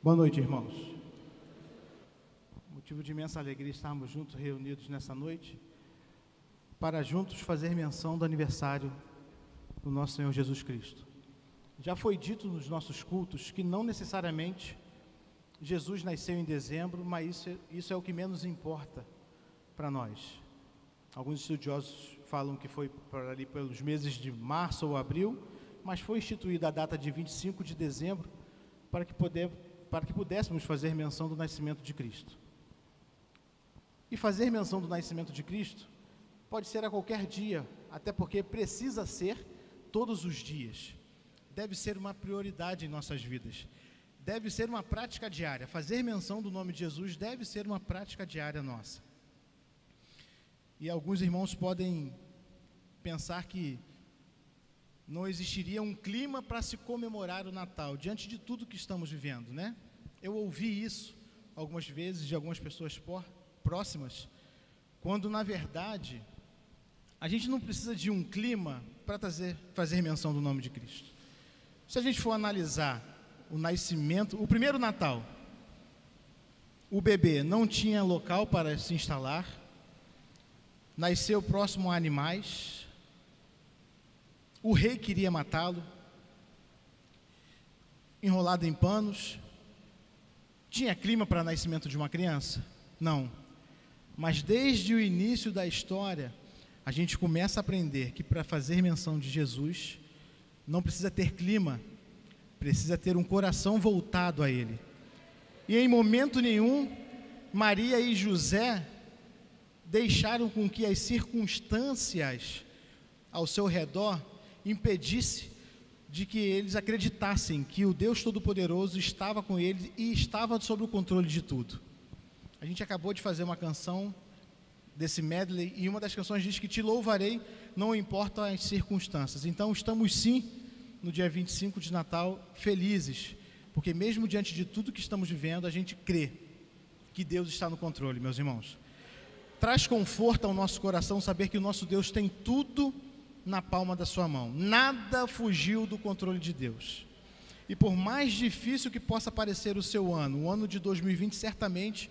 Boa noite, irmãos. Motivo de imensa alegria estarmos juntos, reunidos nessa noite, para juntos fazer menção do aniversário do nosso Senhor Jesus Cristo. Já foi dito nos nossos cultos que não necessariamente Jesus nasceu em dezembro, mas isso é o que menos importa para nós. Alguns estudiosos falam que foi por ali pelos meses de março ou abril, mas foi instituída a data de 25 de dezembro para que pudéssemos fazer menção do nascimento de Cristo. E fazer menção do nascimento de Cristo pode ser a qualquer dia, até porque precisa ser todos os dias. Deve ser uma prioridade em nossas vidas. Deve ser uma prática diária. Fazer menção do nome de Jesus deve ser uma prática diária nossa. E alguns irmãos podem pensar que não existiria um clima para se comemorar o Natal, diante de tudo que estamos vivendo, né? Eu ouvi isso algumas vezes de algumas pessoas próximas, quando na verdade a gente não precisa de um clima para fazer menção do nome de Cristo. Se a gente for analisar o nascimento, o primeiro Natal, o bebê não tinha local para se instalar, nasceu próximo a animais, o rei queria matá-lo, enrolado em panos. Tinha clima para o nascimento de uma criança? Não. Mas desde o início da história, a gente começa a aprender que para fazer menção de Jesus, não precisa ter clima, precisa ter um coração voltado a Ele. E em momento nenhum, Maria e José deixaram com que as circunstâncias ao seu redor impedisse de que eles acreditassem que o Deus Todo-Poderoso estava com eles e estava sob o controle de tudo. A gente acabou de fazer uma canção desse medley e uma das canções diz que te louvarei, não importa as circunstâncias. Então estamos sim, no dia 25 de Natal, felizes, porque mesmo diante de tudo que estamos vivendo, a gente crê que Deus está no controle, meus irmãos. Traz conforto ao nosso coração saber que o nosso Deus tem tudo na palma da sua mão. Nada fugiu do controle de Deus. E por mais difícil que possa parecer o seu ano, o ano de 2020 certamente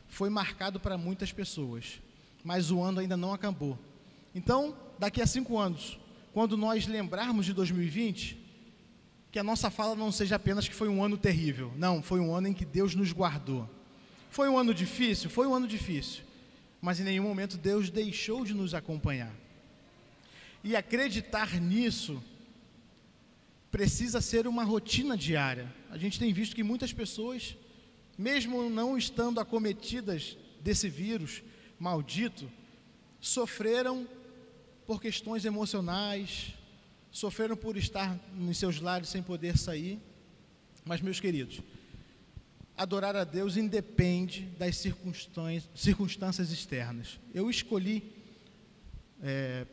foi marcado para muitas pessoas, mas o ano ainda não acabou. Então, daqui a 5 anos, quando nós lembrarmos de 2020, que a nossa fala não seja apenas que foi um ano terrível. Não, foi um ano em que Deus nos guardou. Foi um ano difícil? Foi um ano difícil, mas em nenhum momento Deus deixou de nos acompanhar. E acreditar nisso precisa ser uma rotina diária. A gente tem visto que muitas pessoas, mesmo não estando acometidas desse vírus maldito, sofreram por questões emocionais, sofreram por estar nos seus lares sem poder sair. Mas, meus queridos, adorar a Deus independe das circunstâncias externas. Eu escolhi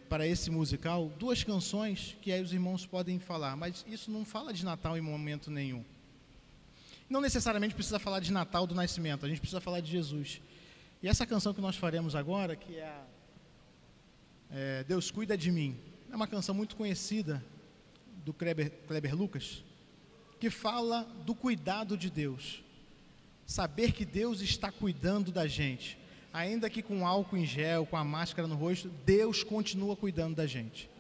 para esse musical 2 canções que aí os irmãos podem falar, mas isso não fala de Natal em momento nenhum. Não necessariamente precisa falar de Natal do nascimento, a gente precisa falar de Jesus. E essa canção que nós faremos agora, que é Deus Cuida de Mim, é uma canção muito conhecida do Kleber Lucas, que fala do cuidado de Deus. Saber que Deus está cuidando da gente, ainda que com álcool em gel, com a máscara no rosto, Deus continua cuidando da gente.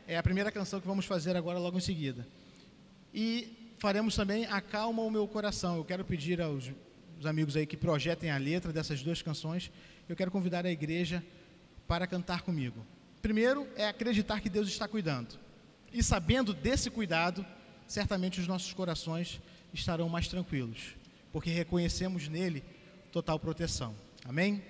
É a primeira canção que vamos fazer agora logo em seguida. E faremos também Acalma o Meu Coração. Eu quero pedir aos amigos aí que projetem a letra dessas 2 canções, eu quero convidar a igreja para cantar comigo. Primeiro é acreditar que Deus está cuidando. E sabendo desse cuidado, certamente os nossos corações estarão mais tranquilos, porque reconhecemos nele total proteção. Amém?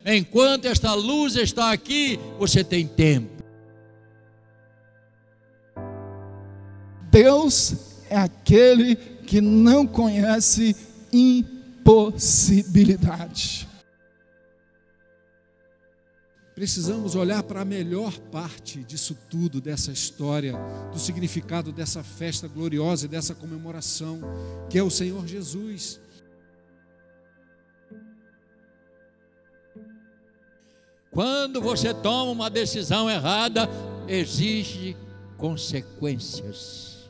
Enquanto esta luz está aqui, você tem tempo. Deus é aquele que não conhece impossibilidade. Precisamos olhar para a melhor parte disso tudo, dessa história, do significado dessa festa gloriosa e dessa comemoração, que é o Senhor Jesus. Quando você toma uma decisão errada, exige consequências.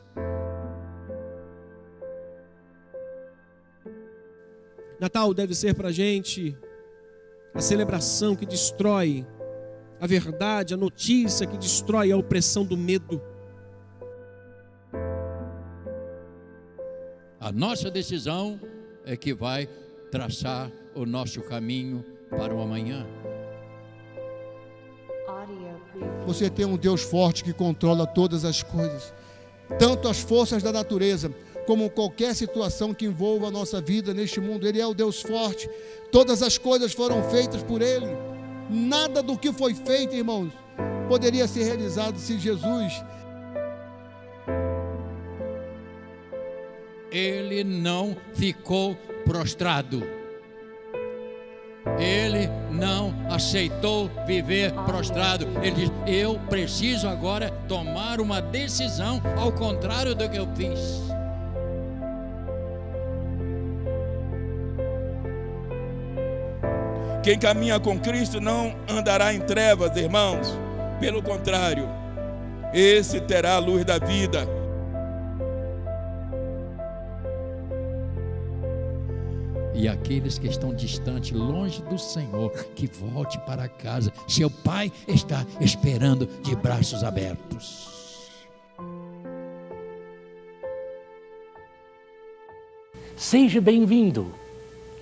Natal deve ser para a gente a celebração que destrói a verdade, a notícia que destrói a opressão do medo. A nossa decisão é que vai traçar o nosso caminho para o amanhã. Você tem um Deus forte que controla todas as coisas, tanto as forças da natureza, como qualquer situação que envolva a nossa vida neste mundo. Ele é o Deus forte, todas as coisas foram feitas por Ele. Nada do que foi feito, irmãos, poderia ser realizado se Jesus... Ele não ficou prostrado. Ele não aceitou viver prostrado. Ele diz: eu preciso agora tomar uma decisão ao contrário do que eu fiz. Quem caminha com Cristo não andará em trevas, irmãos. Pelo contrário, esse terá a luz da vida. E aqueles que estão distantes, longe do Senhor, que volte para casa. Seu Pai está esperando de braços abertos. Seja bem-vindo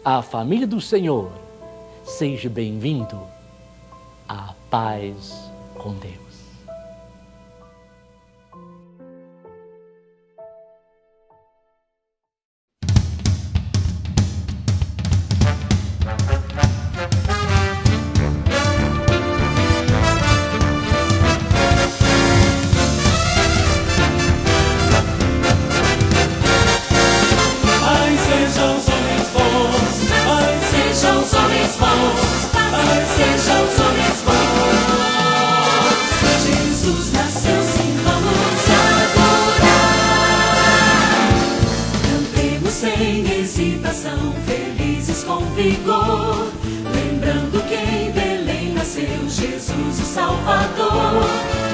à família do Senhor. Seja bem-vindo à paz com Deus. Felizes com vigor, lembrando que em Belém nasceu Jesus o Salvador,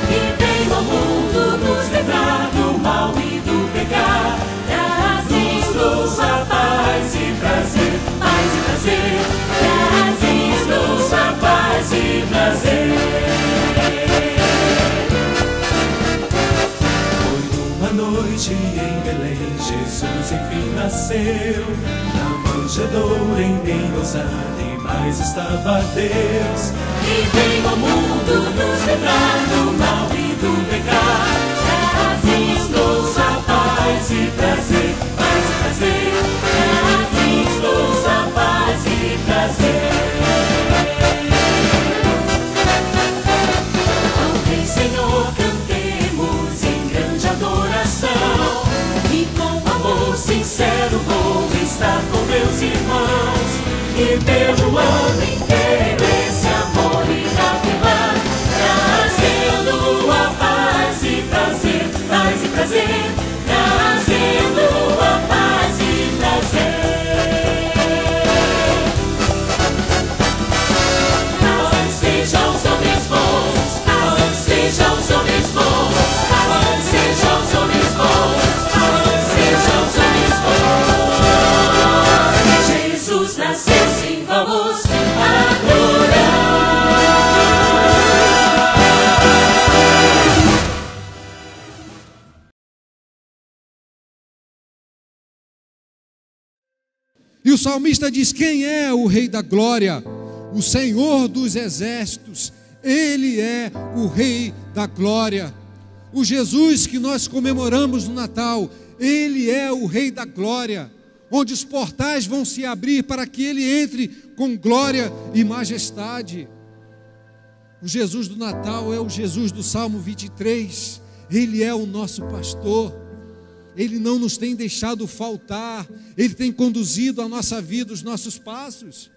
que veio ao mundo nos livrar do mal e do pecado, trazendo-nos a paz e prazer, paz e prazer, trazendo-nos a paz e prazer. Foi numa noite em Belém, Jesus enfim nasceu. Manjedoura endosada e mais estava Deus, e veio ao mundo nos livrar do mal e do pecado, trazendo-nos a paz e prazer, paz e prazer, trazendo-nos a paz e prazer. Ao Rei Senhor cantemos em grande adoração, e com amor sincero vou estar com meus irmãos, e pelo ano inteiro esse amor irá firmar, trazendo a paz e prazer, paz e prazer, trazendo a paz e prazer. Paz seja os homens bons, paz seja os homens bons, paz seja os homens bons, paz seja os homens bons. Jesus nasceu, sim, vamos adorar. E o salmista diz: quem é o Rei da Glória? O Senhor dos Exércitos. Ele é o Rei da Glória. O Jesus que nós comemoramos no Natal, Ele é o Rei da Glória. onde os portais vão se abrir para que Ele entre com glória e majestade. O Jesus do Natal é o Jesus do Salmo 23, Ele é o nosso pastor, Ele não nos tem deixado faltar, Ele tem conduzido a nossa vida, os nossos passos.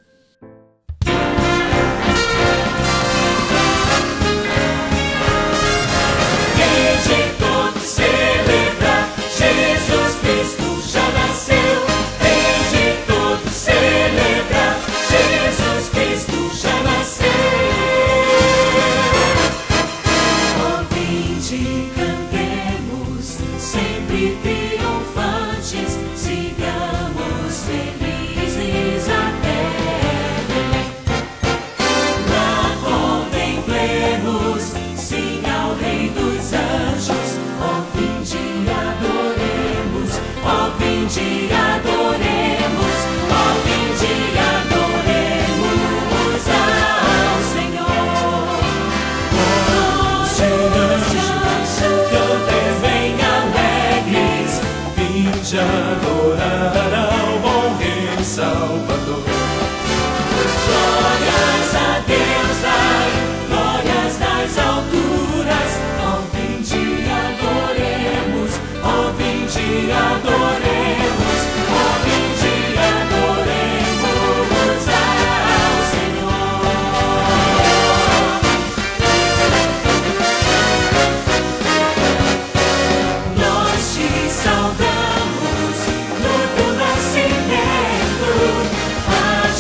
Vinde todos celebrar, Jesus Cristo já nasceu. Vinde todos celebrar, Jesus Cristo já nasceu. Ó, vinde, cantemos, sempre triunfantes, sigamos felizes até Belém. Lá contemplemos, sim, ao Rei dos Anjos. Ó, vinde, adoremos, ó, vinde, adoremos, ó, vinde, adoremos ao Senhor. Cantem bem alegres, vinde adorar ao bom Rei Salvador. Glórias a Deus, dai, glórias nas alturas. Ó, vinde, adoremos, ó, vinde, adoremos, ó, vinde, adoremos ao Senhor. Nós te saudamos no teu nascimento, a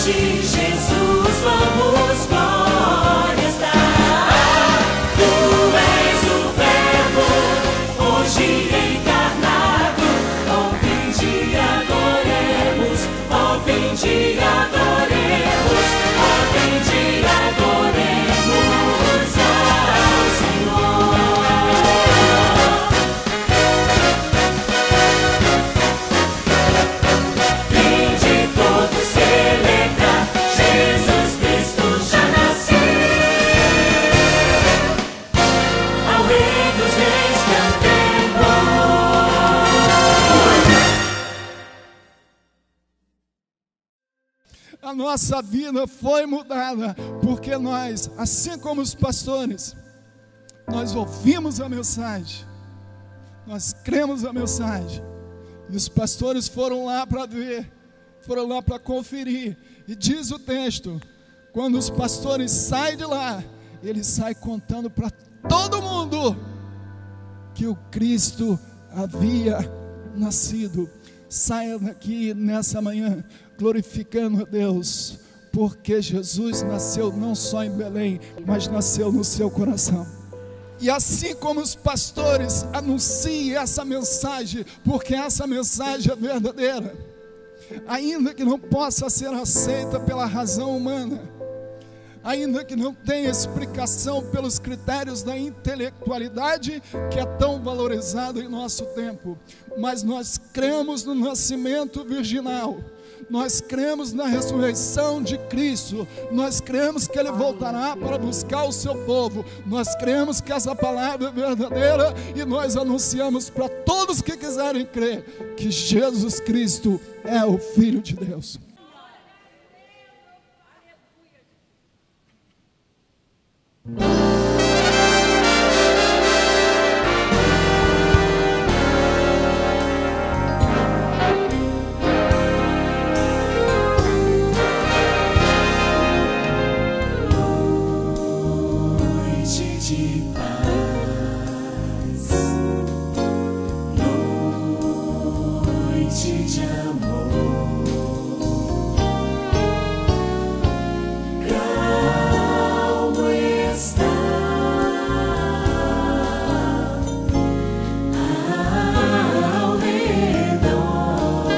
ti, Jesus, vamos glórias dar. Tu és o Verbo, hoje encarnado. Ó, vinde, adoremos, ó, vinde, adoremos, ó, vinde, adoremos ao Senhor. Vinde todos celebrar, Jesus Cristo já nasceu. Ao Rei dos Reis cantemos. A nossa vida foi mudada, porque nós, assim como os pastores, nós ouvimos a mensagem, nós cremos a mensagem, e os pastores foram lá para ver, foram lá para conferir, e diz o texto, quando os pastores saem de lá, eles saem contando para todo mundo, que o Cristo havia nascido. Saia daqui nessa manhã, glorificando a Deus, porque Jesus nasceu não só em Belém, mas nasceu no seu coração. E assim como os pastores anunciem essa mensagem, porque essa mensagem é verdadeira, ainda que não possa ser aceita pela razão humana, ainda que não tenha explicação pelos critérios da intelectualidade, que é tão valorizado em nosso tempo, mas nós cremos no nascimento virginal, nós cremos na ressurreição de Cristo, nós cremos que Ele voltará para buscar o seu povo, nós cremos que essa palavra é verdadeira, e nós anunciamos para todos que quiserem crer, que Jesus Cristo é o Filho de Deus. Noite de paz, noite de amor, calmo está ao redor,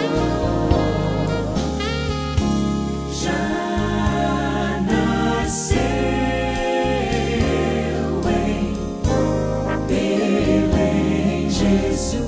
já nasceu em Belém Jesus.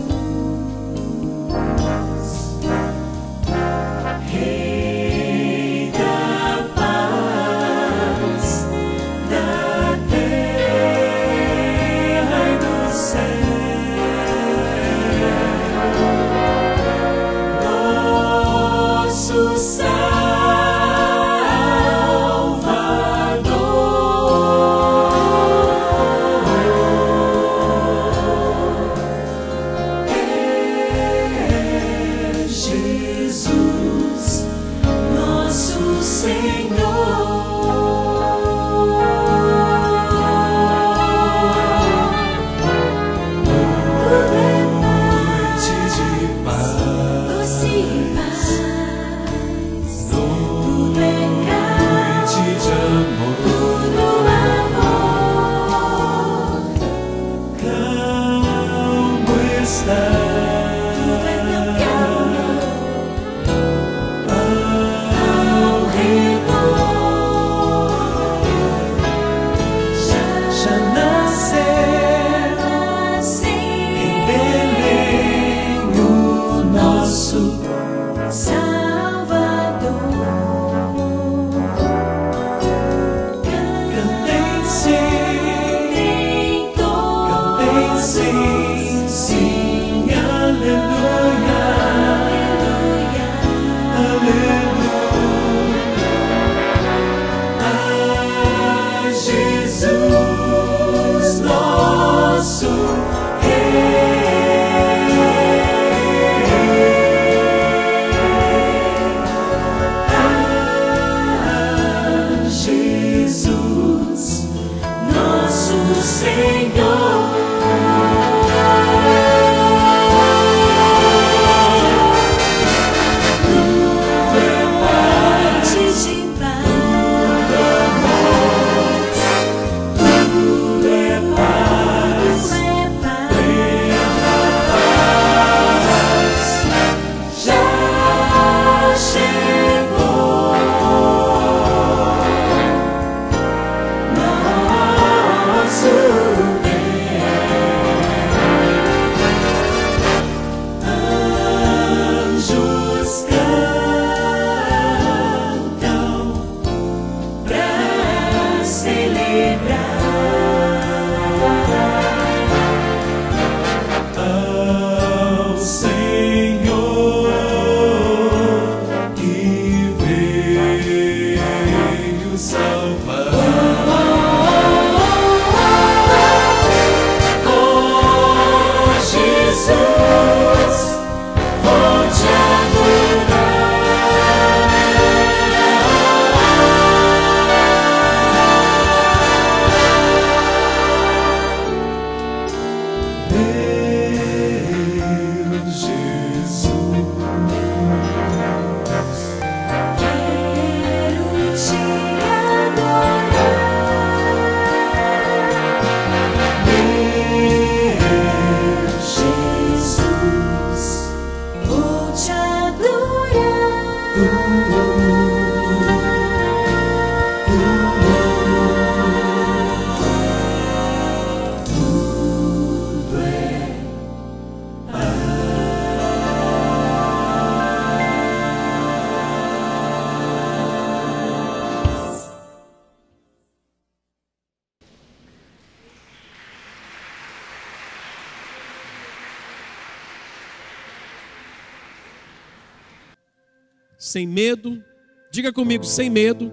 Sem medo, diga comigo, sem medo,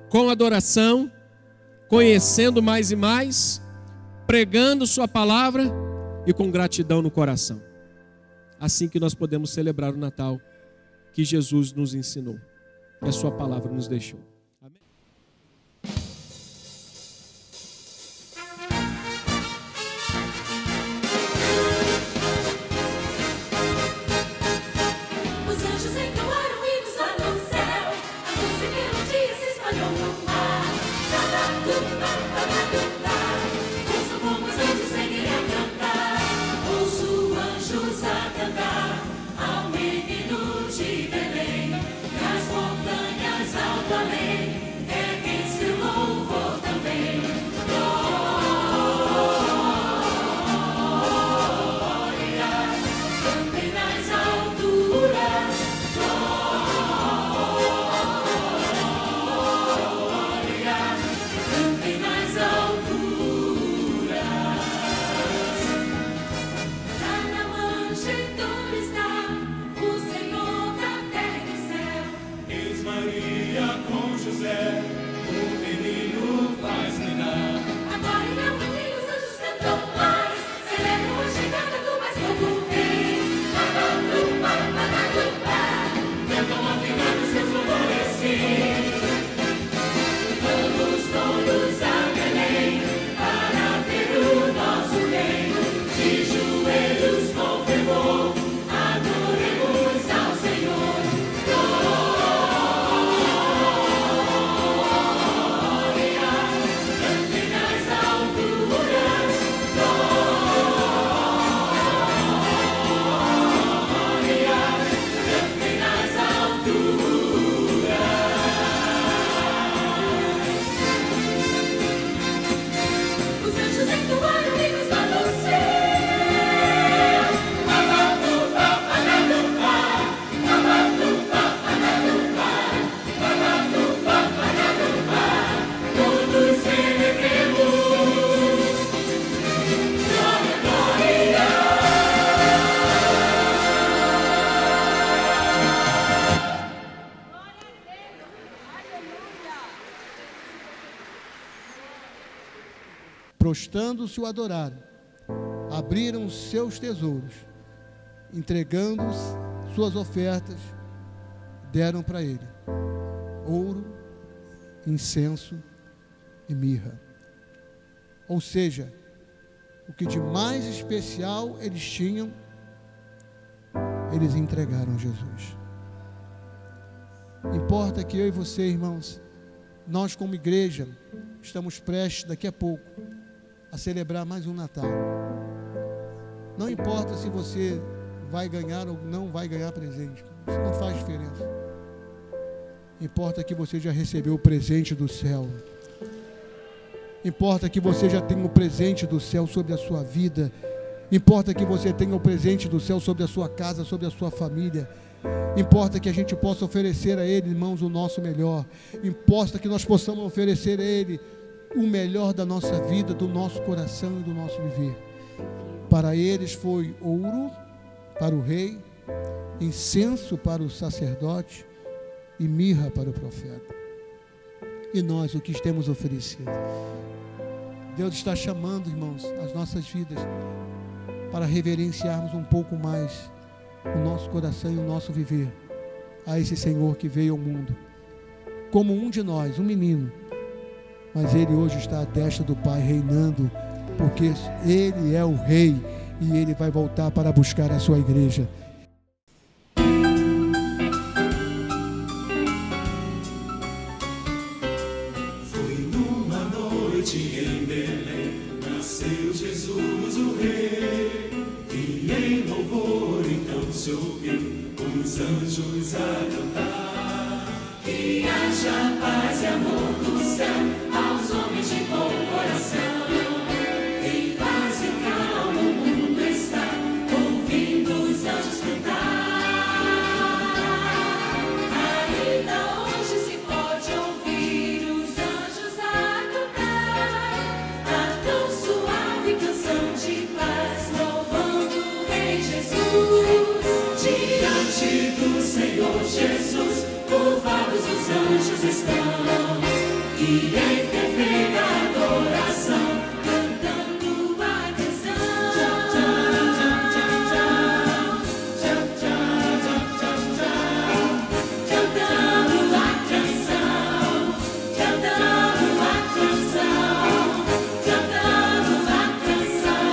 com adoração, conhecendo mais e mais, pregando sua palavra e com gratidão no coração. Assim que nós podemos celebrar o Natal que Jesus nos ensinou, que a sua palavra nos deixou. Amém? Os anjos entoaram hinos lá no céu, a música melodia se espalhou no mar. Ouço como os anjos seguem a cantar, ouço anjos a cantar ao menino de Belém. Nas montanhas alto além, erguem seu louvor também. Glória, cantem nas alturas. Glória, cantem nas alturas. Já na manjedoura está o Senhor da terra e do céu. Eis Maria com José, o menino faz reinar. Agora em harmonia os anjos cantam mais, celebram a chegada do mais novo rei. Cantam afinando seus louvores, sim. Vamos todos a Belém para ver o nosso rei. De joelhos com fervor, adoremos ao Senhor. Glória, cantem nas alturas. Glória, cantem nas alturas. Os anjos entoaram hinos lá no céu. Babatuba, anaduba, babatuba, anaduba, babatuba, anaduba. Todos celebremos. Glória, glória. Prostrando-se o adoraram, abriram seus tesouros, entregando suas ofertas, deram para ele ouro, incenso e mirra. Ou seja, o que de mais especial eles tinham, eles entregaram a Jesus. Importa que eu e você, irmãos, nós como igreja, estamos prestes daqui a pouco a celebrar mais um Natal. Não importa se você vai ganhar ou não vai ganhar presente, isso não faz diferença. Importa que você já recebeu o presente do céu. Importa que você já tenha o presente do céu sobre a sua vida. Importa que você tenha o presente do céu sobre a sua casa, sobre a sua família. Importa que a gente possa oferecer a Ele, irmãos, o nosso melhor. Importa que nós possamos oferecer a Ele o melhor da nossa vida, do nosso coração e do nosso viver. Para eles foi ouro para o rei, incenso para o sacerdote e mirra para o profeta. E nós, o que temos oferecido? Deus está chamando, irmãos, as nossas vidas para reverenciarmos um pouco mais o nosso coração e o nosso viver a esse Senhor que veio ao mundo como um de nós, um menino, mas Ele hoje está à destra do Pai reinando, porque Ele é o Rei e Ele vai voltar para buscar a sua igreja. se ouvir os anjos a cantar. Que haja paz e amor do céu aos homens de bom coração. Em paz e calma o mundo está, ouvindo os anjos cantar. Ainda hoje se pode ouvir os anjos a cantar a tão suave canção de paz, louvando o Rei Jesus. Diante do Senhor Jesus, curvados os anjos estão, e em perfeita adoração, cantando a canção. Cantando a canção, cantando a canção, cantando a canção,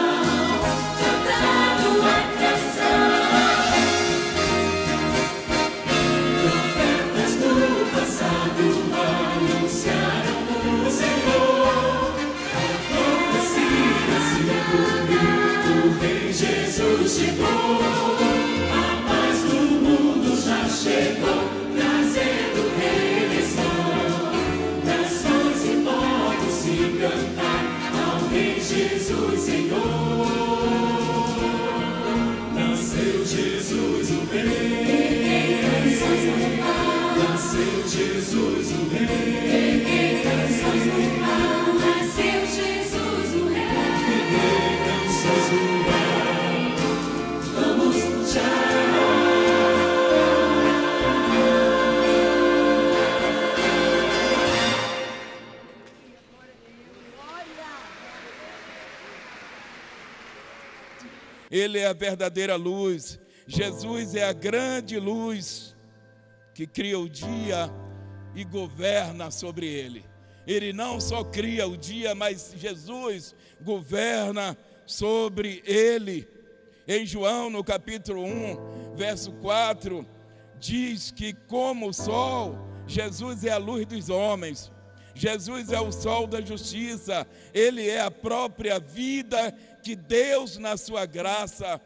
cantando a canção. Profetas do passado anunciaram o Senhor, a profecia se cumpriu, o Rei Jesus chegou, a paz do mundo já chegou, trazendo redenção. Nações e povos se cantar ao Rei Jesus Senhor. Nasceu Jesus o Rei, nasceu Jesus o Rei, nasceu Jesus o Rei, canções do ar, vamos Ele é a verdadeira luz. Jesus é a grande luz que cria o dia e governa sobre ele. Ele não só cria o dia, mas Jesus governa sobre ele. Em João, no capítulo 1, verso 4, diz que como o sol, Jesus é a luz dos homens. Jesus é o sol da justiça. Ele é a própria vida que Deus, na sua graça,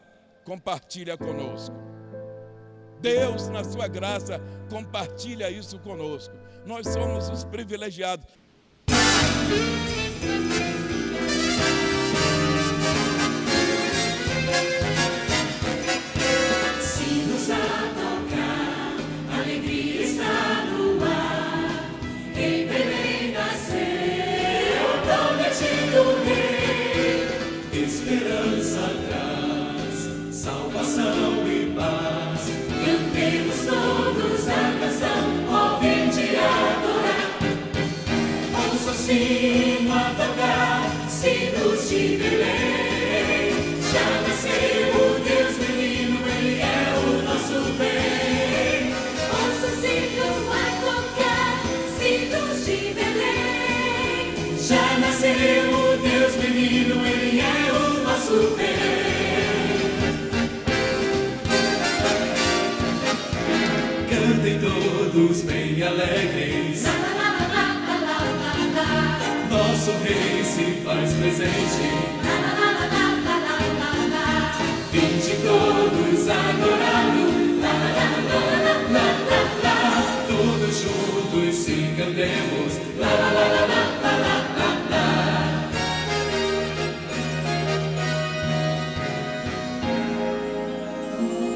compartilha conosco. Deus, na sua graça, compartilha isso conosco. Nós somos os privilegiados. Sinos a tocar, alegria está no ar. Em Belém nasceu o prometido Rei. Esperança traz, salvação e paz. Cantemos todos a canção, ó vinde adorar. Ouça o sino a tocar, sinos de Belém. Já nasceu o Deus menino, Ele é o nosso bem. Ouça o sino a tocar, sinos de Belém. Já nasceu o Deus menino, Ele é o nosso bem. Cantem todos bem alegres, nosso Rei se faz presente. Vinde todos adorá-lo, todos juntos se cantemos,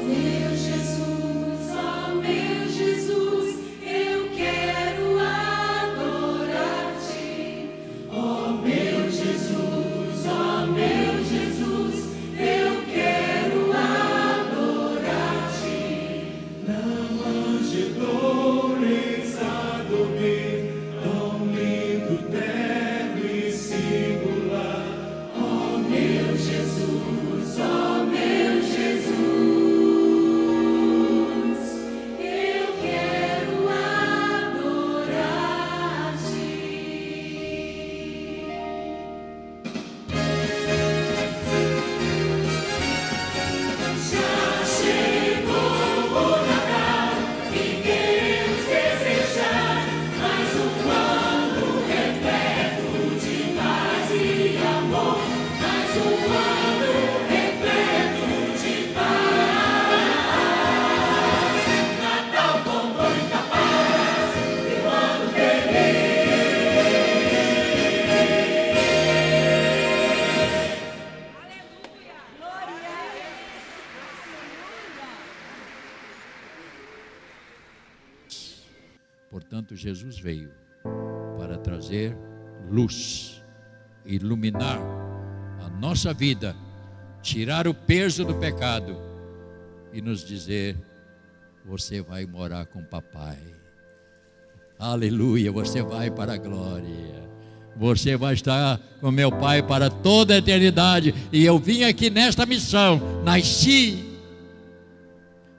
Meu Jesus, ó meu Jesus, eu quero adorar-te. Ó meu Jesus, ó Portanto, Jesus veio para trazer luz, iluminar a nossa vida, tirar o peso do pecado e nos dizer: você vai morar com papai. Aleluia, você vai para a glória. Você vai estar com meu pai para toda a eternidade. E eu vim aqui nesta missão, nasci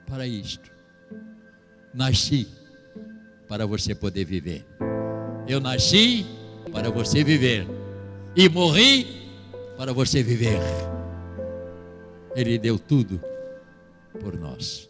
para isto. Nasci para você poder viver. Eu nasci para você viver e morri para você viver. Ele deu tudo por nós.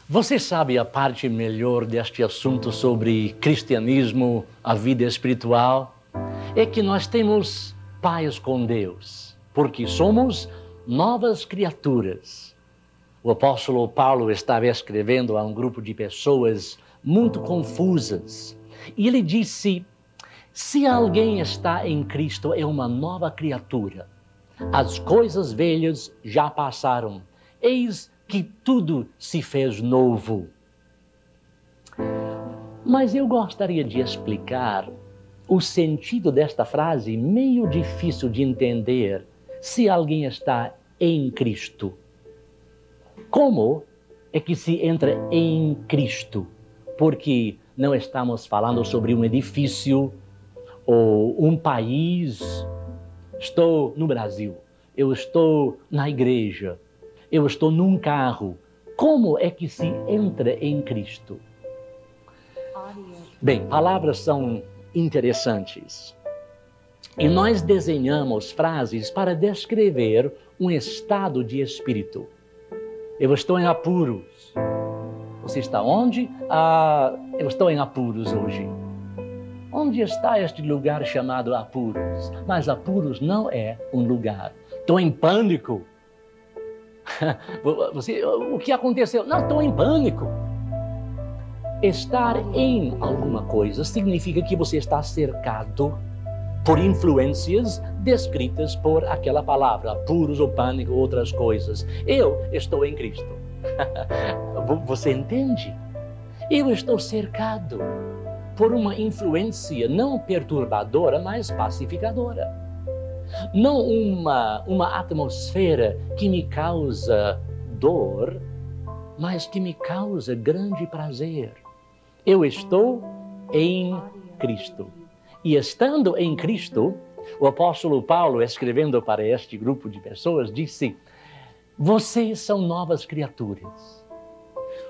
Você sabe a parte melhor deste assunto sobre cristianismo, a vida espiritual? É que nós temos paz com Deus, porque somos novas criaturas. O apóstolo Paulo estava escrevendo a um grupo de pessoas muito confusas. E ele disse: se alguém está em Cristo, é uma nova criatura. As coisas velhas já passaram. Eis que tudo se fez novo. Mas eu gostaria de explicar o sentido desta frase, meio difícil de entender, se alguém está em Cristo. Como é que se entra em Cristo? Porque não estamos falando sobre um edifício ou um país. Estou no Brasil, eu estou na igreja, eu estou num carro. Como é que se entra em Cristo? Bem, palavras são interessantes. E nós desenhamos frases para descrever um estado de espírito. Eu estou em apuros. Você está onde? Eu estou em apuros hoje. onde está este lugar chamado Apuros? Mas Apuros não é um lugar. Estou em pânico. O que aconteceu? Não, estou em pânico. Estar em alguma coisa significa que você está cercado por influências descritas por aquela palavra, apuros ou pânico, outras coisas. Eu estou em Cristo. Você entende? Eu estou cercado por uma influência não perturbadora, mas pacificadora. Não uma atmosfera que me causa dor, mas que me causa grande prazer. Eu estou em Cristo. E estando em Cristo, o apóstolo Paulo, escrevendo para este grupo de pessoas, disse: vocês são novas criaturas.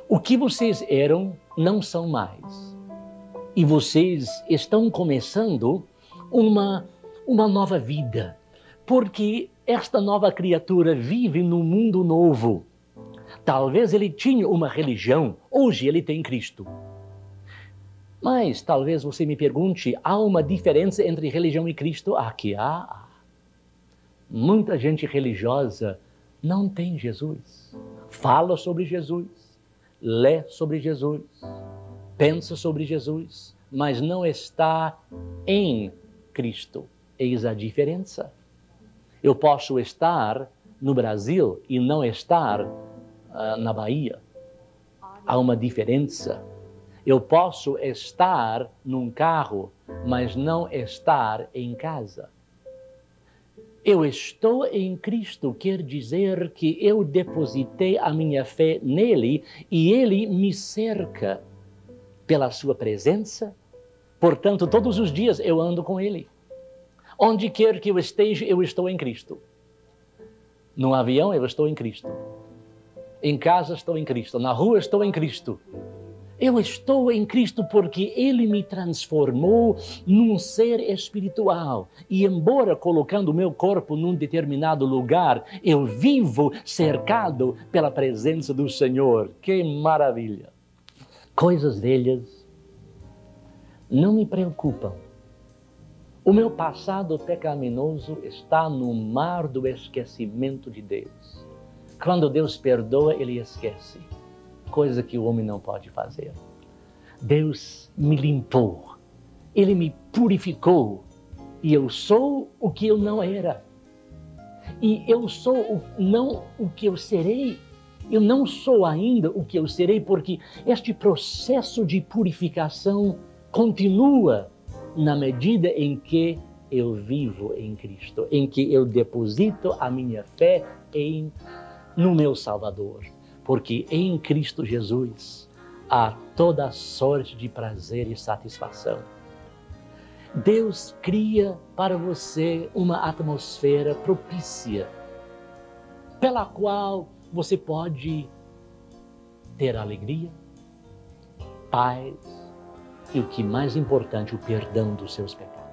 O que vocês eram não são mais. E vocês estão começando uma nova vida. Porque esta nova criatura vive num mundo novo. Talvez ele tinha uma religião, hoje ele tem Cristo. Mas talvez você me pergunte, há uma diferença entre religião e Cristo? Aqui há. Muita gente religiosa não tem Jesus. Fala sobre Jesus, lê sobre Jesus, pensa sobre Jesus, mas não está em Cristo. Eis a diferença. Eu posso estar no Brasil e não estar na Bahia. Há uma diferença. Eu posso estar num carro, mas não estar em casa. Eu estou em Cristo quer dizer que eu depositei a minha fé nele e ele me cerca pela sua presença. Portanto, todos os dias eu ando com ele. Onde quer que eu esteja, eu estou em Cristo. No avião, eu estou em Cristo. Em casa, estou em Cristo. Na rua, estou em Cristo. Eu estou em Cristo porque Ele me transformou num ser espiritual. E embora colocando o meu corpo num determinado lugar, eu vivo cercado pela presença do Senhor. Que maravilha! Coisas velhas não me preocupam. O meu passado pecaminoso está no mar do esquecimento de Deus. Quando Deus perdoa, Ele esquece. Coisa que o homem não pode fazer. Deus me limpou, Ele me purificou, e eu sou o que eu não era. E eu sou não o que eu serei, eu não sou ainda o que eu serei, porque este processo de purificação continua na medida em que eu vivo em Cristo, em que eu deposito a minha fé no meu Salvador. Porque em Cristo Jesus há toda sorte de prazer e satisfação. Deus cria para você uma atmosfera propícia, pela qual você pode ter alegria, paz e, o que mais importante, o perdão dos seus pecados.